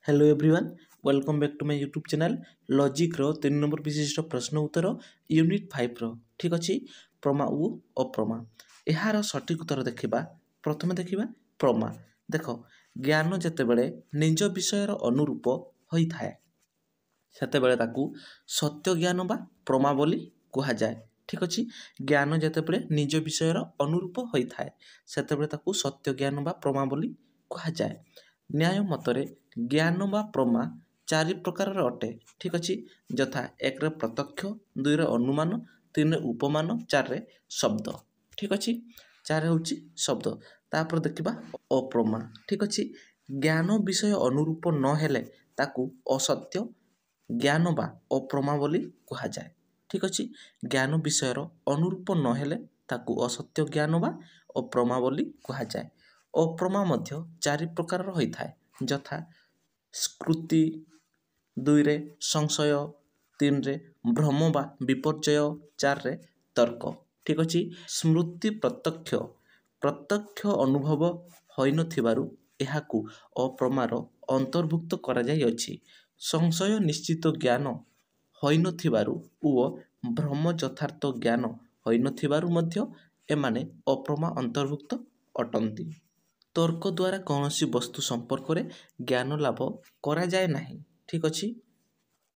hello everyone welcome back to my YouTube channel logic row 3 number विशिष्ट प्रश्न उत्तर unit 5 रो ठीक अच्छी प्रमा उ अप्रमा यार सठिक उत्तर देखा प्रथम देखा प्रमा देख ज्ञान जितेबले निज विषयर अनुरूप होता है सेतेबेले ताकू सत्य ज्ञान बा प्रमा बोली कहुए ठीक अच्छे ज्ञान जितेबले निज विषयर अनुरूप होता है सेतेबेले ताकू सत्य ज्ञान बा प्रमा बोली कहुए न्याय मतरे ज्ञान बा प्रमा चारि प्रकार अटे ठीक अच्छे यथा 1 प्रत्यक्ष 2 अनुमान 3 उपमान 4 शब्द ठीक अच्छे 4 हूँ शब्द तापर देखा अप्रमा ठीक अच्छे ज्ञान विषय अनुरूप नहेले ताकू असत्य ज्ञान बा अप्रमा बोली कहुए ठीक अच्छे ज्ञान विषयर अनुरूप नहेले ताकू असत्य ज्ञान बा अप्रमा बोली कहुए अप्रमा मध्य चारि प्रकार होता है यथा स्कृति 2 संशय 3 भ्रम बा विपर्यय 4 तर्क ठीक अच्छे स्मृति प्रत्यक्ष प्रत्यक्ष अनुभव होइन थिबारु एहाकू अप्रमार अंतर्भुक्त करा जाय अछि संशय निश्चित ज्ञान होइन थिबारु ओ भ्रम यथार्थ ज्ञान होइन थिबारु मध्य एमाने अप्रमा अंतर्भुक्त अटंती तर्क द्वारा कौन सी वस्तु संपर्क में ज्ञान लाभ करा जाए नहीं ठीक अच्छे